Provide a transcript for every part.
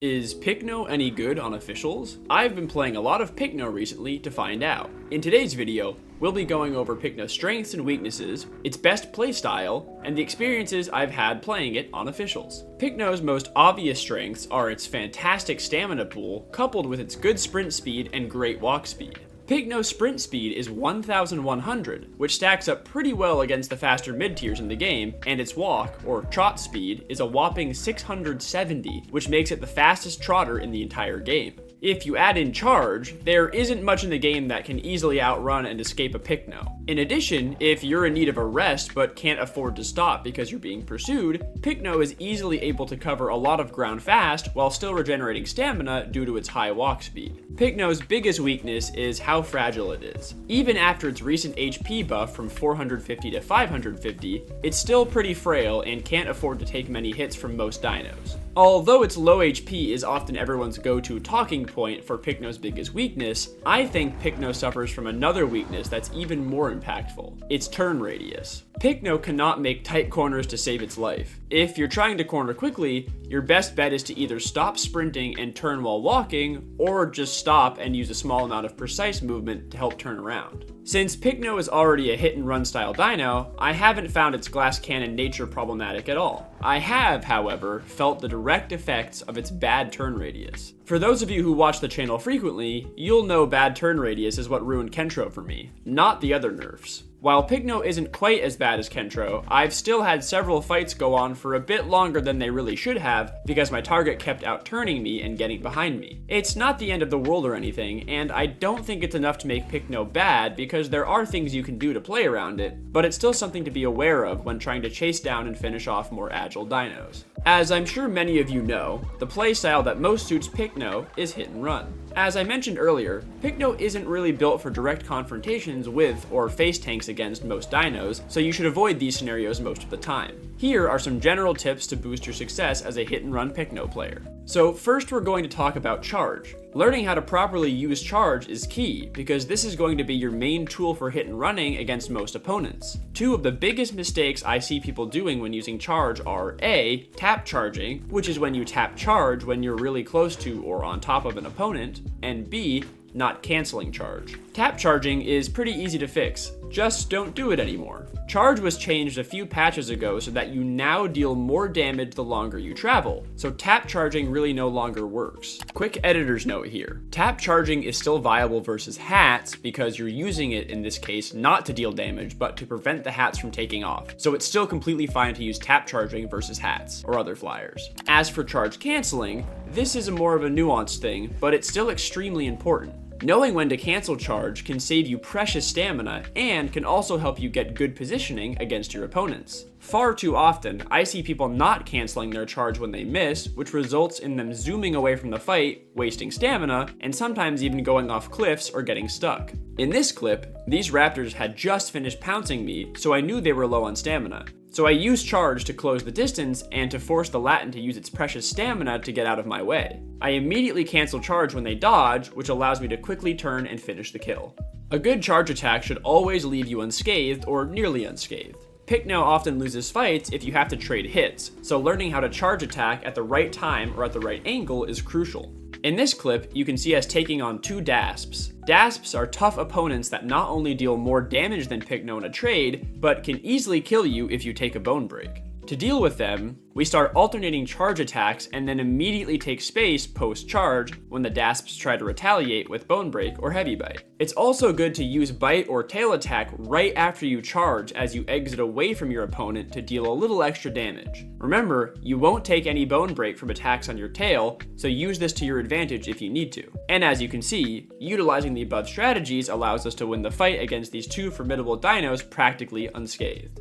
Is Pycno any good on officials? I've been playing a lot of Pycno recently to find out. In today's video, we'll be going over Pycno's strengths and weaknesses, its best playstyle, and the experiences I've had playing it on officials. Pycno's most obvious strengths are its fantastic stamina pool, coupled with its good sprint speed and great walk speed. Pycno's sprint speed is 1,100, which stacks up pretty well against the faster mid-tiers in the game, and its walk, or trot speed, is a whopping 670, which makes it the fastest trotter in the entire game. If you add in charge, there isn't much in the game that can easily outrun and escape a Pycno. In addition, if you're in need of a rest but can't afford to stop because you're being pursued, Pycno is easily able to cover a lot of ground fast while still regenerating stamina due to its high walk speed. Pycno's biggest weakness is how fragile it is. Even after its recent HP buff from 450 to 550, it's still pretty frail and can't afford to take many hits from most dinos. Although its low HP is often everyone's go-to talking point for Pycno's biggest weakness, I think Pycno suffers from another weakness that's even more impactful: its turn radius. Pycno cannot make tight corners to save its life. If you're trying to corner quickly, your best bet is to either stop sprinting and turn while walking, or just stop and use a small amount of precise movement to help turn around. Since Pycno is already a hit-and-run style dino, I haven't found its glass cannon nature problematic at all. I have, however, felt the direct effects of its bad turn radius. For those of you who watch the channel frequently, you'll know bad turn radius is what ruined Kentro for me, not the other nerfs. While Pycno isn't quite as bad as Kentro, I've still had several fights go on for a bit longer than they really should have because my target kept out-turning me and getting behind me. It's not the end of the world or anything, and I don't think it's enough to make Pycno bad because there are things you can do to play around it, but it's still something to be aware of when trying to chase down and finish off more agile dinos. As I'm sure many of you know, the playstyle that most suits Pycno is hit and run. As I mentioned earlier, Pycno isn't really built for direct confrontations with or face tanks against most dinos, so you should avoid these scenarios most of the time. Here are some general tips to boost your success as a hit and run Pycno player. So first we're going to talk about charge. Learning how to properly use charge is key, because this is going to be your main tool for hit and running against most opponents. Two of the biggest mistakes I see people doing when using charge are A, tap charging, which is when you tap charge when you're really close to or on top of an opponent, and B, not canceling charge. Tap charging is pretty easy to fix, just don't do it anymore. Charge was changed a few patches ago so that you now deal more damage the longer you travel, so tap charging really no longer works. Quick editor's note here: tap charging is still viable versus hats because you're using it in this case not to deal damage but to prevent the hats from taking off, so it's still completely fine to use tap charging versus hats or other flyers. As for charge canceling, this is more of a nuanced thing, but it's still extremely important. Knowing when to cancel charge can save you precious stamina and can also help you get good positioning against your opponents. Far too often, I see people not canceling their charge when they miss, which results in them zooming away from the fight, wasting stamina, and sometimes even going off cliffs or getting stuck. In this clip, these raptors had just finished pouncing me, so I knew they were low on stamina. So I used charge to close the distance and to force the Latin to use its precious stamina to get out of my way. I immediately cancel charge when they dodge, which allows me to quickly turn and finish the kill. A good charge attack should always leave you unscathed or nearly unscathed. Pycno often loses fights if you have to trade hits, so learning how to charge attack at the right time or at the right angle is crucial. In this clip, you can see us taking on two Dasps. Dasps are tough opponents that not only deal more damage than Pycno in a trade, but can easily kill you if you take a bone break. To deal with them, we start alternating charge attacks and then immediately take space post-charge when the Dasps try to retaliate with bone break or heavy bite. It's also good to use bite or tail attack right after you charge as you exit away from your opponent to deal a little extra damage. Remember, you won't take any bone break from attacks on your tail, so use this to your advantage if you need to. And as you can see, utilizing the above strategies allows us to win the fight against these two formidable dinos practically unscathed.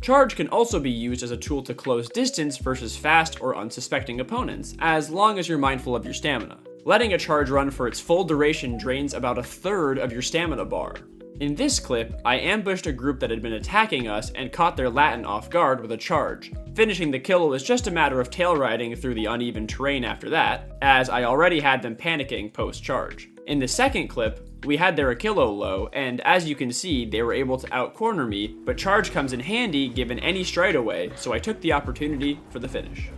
Charge can also be used as a tool to close distance versus fast or unsuspecting opponents, as long as you're mindful of your stamina. Letting a charge run for its full duration drains about a third of your stamina bar. In this clip, I ambushed a group that had been attacking us and caught their Latin off guard with a charge. Finishing the kill was just a matter of tail riding through the uneven terrain after that, as I already had them panicking post-charge. In the second clip, we had their Achillo low, and as you can see, they were able to out-corner me, but charge comes in handy given any stride away, so I took the opportunity for the finish.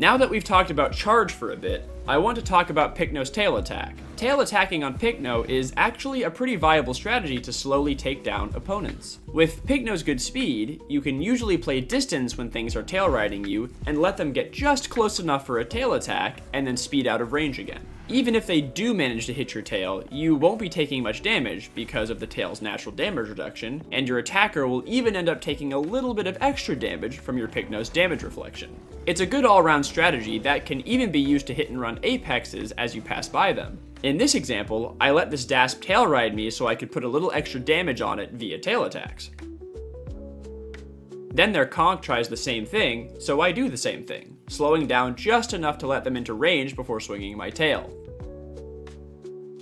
Now that we've talked about charge for a bit, I want to talk about Pycno's tail attack. Tail attacking on Pycno is actually a pretty viable strategy to slowly take down opponents. With Pycno's good speed, you can usually play distance when things are tail riding you and let them get just close enough for a tail attack and then speed out of range again. Even if they do manage to hit your tail, you won't be taking much damage because of the tail's natural damage reduction, and your attacker will even end up taking a little bit of extra damage from your Pycno's damage reflection. It's a good all-around strategy that can even be used to hit and run apexes as you pass by them. In this example, I let this Dasp tail ride me so I could put a little extra damage on it via tail attacks. Then their conch tries the same thing, so I do the same thing, slowing down just enough to let them into range before swinging my tail.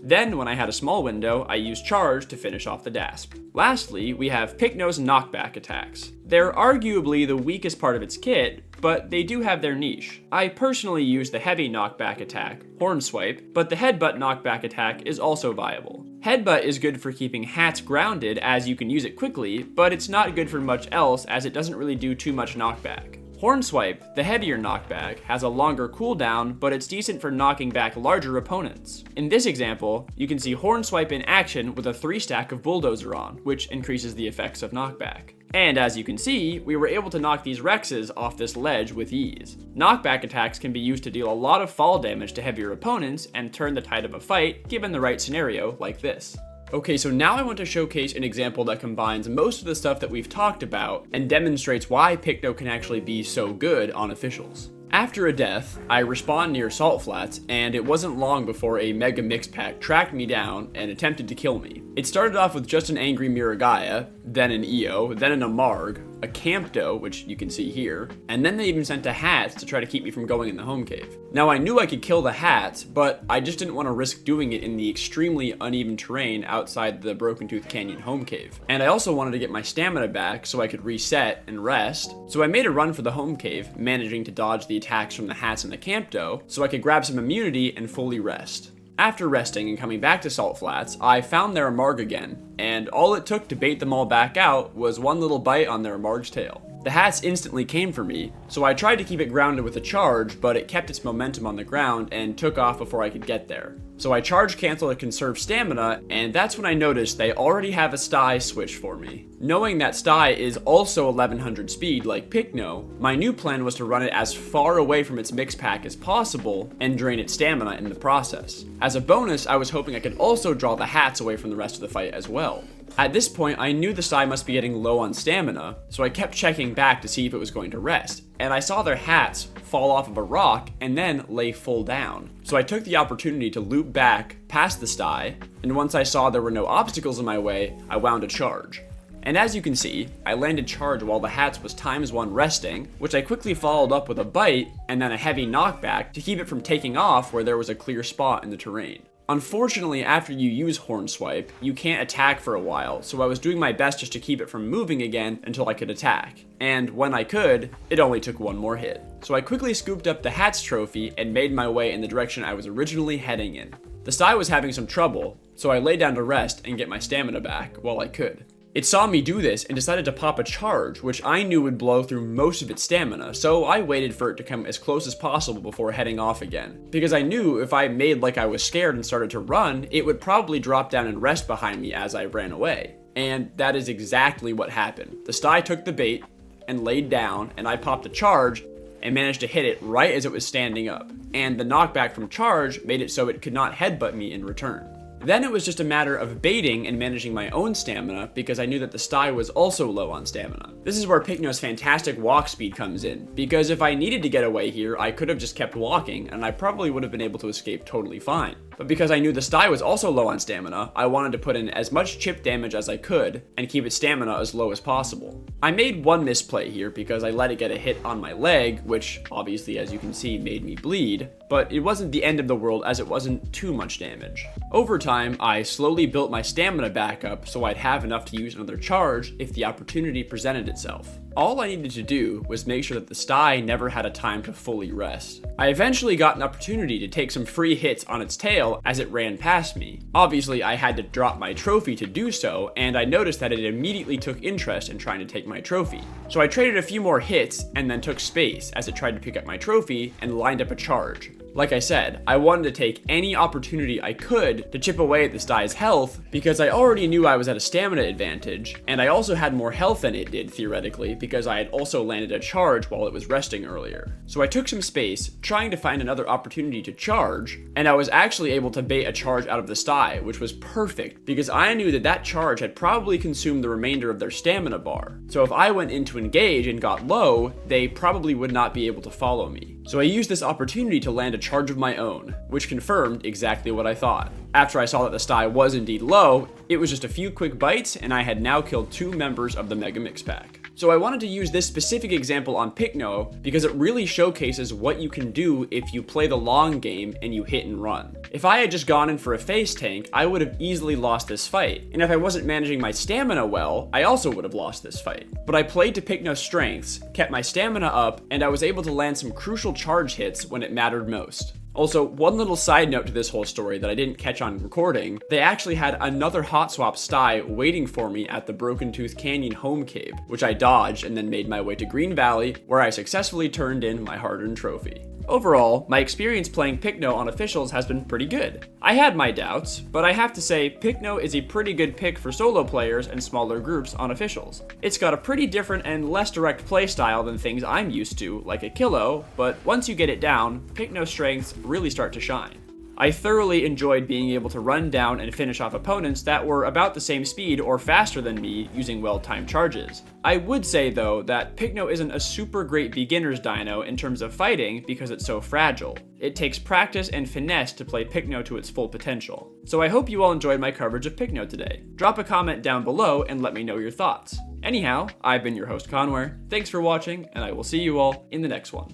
Then, when I had a small window, I used charge to finish off the Dasp. Lastly, we have Pycno's Knockback Attacks. They're arguably the weakest part of its kit, but they do have their niche. I personally use the heavy knockback attack, Horn Swipe, but the headbutt knockback attack is also viable. Headbutt is good for keeping hats grounded as you can use it quickly, but it's not good for much else as it doesn't really do too much knockback. Horn Swipe, the heavier knockback, has a longer cooldown, but it's decent for knocking back larger opponents. In this example, you can see Horn Swipe in action with a 3-stack of Bulldozer on, which increases the effects of knockback. And as you can see, we were able to knock these Rexes off this ledge with ease. Knockback attacks can be used to deal a lot of fall damage to heavier opponents and turn the tide of a fight, given the right scenario like this. Okay, so now I want to showcase an example that combines most of the stuff that we've talked about and demonstrates why Pycno can actually be so good on officials. After a death, I respawned near Salt Flats, and it wasn't long before a Mega Mix Pack tracked me down and attempted to kill me. It started off with just an angry Miragaya, then an EO, then an Amarg, a Campto, which you can see here, and then they even sent a Hats to try to keep me from going in the home cave. Now I knew I could kill the Hats, but I just didn't want to risk doing it in the extremely uneven terrain outside the Broken Tooth Canyon home cave. And I also wanted to get my stamina back so I could reset and rest, so I made a run for the home cave, managing to dodge the attacks from the Hats and the Campto so I could grab some immunity and fully rest. After resting and coming back to Salt Flats, I found their Amarg again, and all it took to bait them all back out was one little bite on their Amarg's tail. The Hats instantly came for me, so I tried to keep it grounded with a charge, but it kept its momentum on the ground and took off before I could get there. So I charge cancel to conserve stamina, and that's when I noticed they already have a Sty switch for me. Knowing that Sty is also 1100 speed like Pycno, my new plan was to run it as far away from its mix pack as possible and drain its stamina in the process. As a bonus, I was hoping I could also draw the Hats away from the rest of the fight as well. At this point, I knew the Sty must be getting low on stamina, so I kept checking back to see if it was going to rest, and I saw their Hats fall off of a rock and then lay full down. So I took the opportunity to loop back past the Sty, and once I saw there were no obstacles in my way, I wound a charge. And as you can see, I landed charge while the Hats was ×1 resting, which I quickly followed up with a bite and then a heavy knockback to keep it from taking off where there was a clear spot in the terrain. Unfortunately, after you use Horn Swipe, you can't attack for a while, so I was doing my best just to keep it from moving again until I could attack. And when I could, it only took one more hit. So I quickly scooped up the Hats trophy and made my way in the direction I was originally heading in. The Sty was having some trouble, so I lay down to rest and get my stamina back while I could. It saw me do this and decided to pop a charge, which I knew would blow through most of its stamina, so I waited for it to come as close as possible before heading off again. Because I knew if I made like I was scared and started to run, it would probably drop down and rest behind me as I ran away. And that is exactly what happened. The Sty took the bait and laid down, and I popped a charge and managed to hit it right as it was standing up. And the knockback from charge made it so it could not headbutt me in return. Then it was just a matter of baiting and managing my own stamina because I knew that the Sty was also low on stamina. This is where Pycno's fantastic walk speed comes in, because if I needed to get away here, I could have just kept walking and I probably would have been able to escape totally fine. But because I knew the Sty was also low on stamina, I wanted to put in as much chip damage as I could and keep its stamina as low as possible. I made one misplay here because I let it get a hit on my leg, which obviously, as you can see, made me bleed, but it wasn't the end of the world as it wasn't too much damage. Over time, I slowly built my stamina back up so I'd have enough to use another charge if the opportunity presented itself. All I needed to do was make sure that the sty never had a time to fully rest. I eventually got an opportunity to take some free hits on its tail as it ran past me. Obviously, I had to drop my trophy to do so, and I noticed that it immediately took interest in trying to take my trophy. So I traded a few more hits and then took space as it tried to pick up my trophy and lined up a charge. Like I said, I wanted to take any opportunity I could to chip away at the sty's health because I already knew I was at a stamina advantage, and I also had more health than it did theoretically because I had also landed a charge while it was resting earlier. So I took some space, trying to find another opportunity to charge, and I was actually able to bait a charge out of the sty, which was perfect because I knew that that charge had probably consumed the remainder of their stamina bar. So if I went in to engage and got low, they probably would not be able to follow me. So I used this opportunity to land a charge of my own, which confirmed exactly what I thought. After I saw that the sty was indeed low, it was just a few quick bites and I had now killed 2 members of the Mega Mix Pack. So I wanted to use this specific example on Pycno because it really showcases what you can do if you play the long game and you hit and run. If I had just gone in for a face tank, I would have easily lost this fight, and if I wasn't managing my stamina well, I also would have lost this fight. But I played to Pycno's strengths, kept my stamina up, and I was able to land some crucial charge hits when it mattered most. Also, one little side note to this whole story that I didn't catch on recording, they actually had another hot swap sty waiting for me at the Broken Tooth Canyon home cave, which I dodged and then made my way to Green Valley, where I successfully turned in my hard-earned trophy. Overall, my experience playing Pycno on officials has been pretty good. I had my doubts, but I have to say Pycno is a pretty good pick for solo players and smaller groups on officials. It's got a pretty different and less direct playstyle than things I'm used to, like a Kilo, but once you get it down, Pycno's strengths really start to shine. I thoroughly enjoyed being able to run down and finish off opponents that were about the same speed or faster than me using well-timed charges. I would say though that Pycno isn't a super great beginner's dino in terms of fighting because it's so fragile. It takes practice and finesse to play Pycno to its full potential. So I hope you all enjoyed my coverage of Pycno today. Drop a comment down below and let me know your thoughts. Anyhow, I've been your host Conware, thanks for watching, and I will see you all in the next one.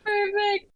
Perfect.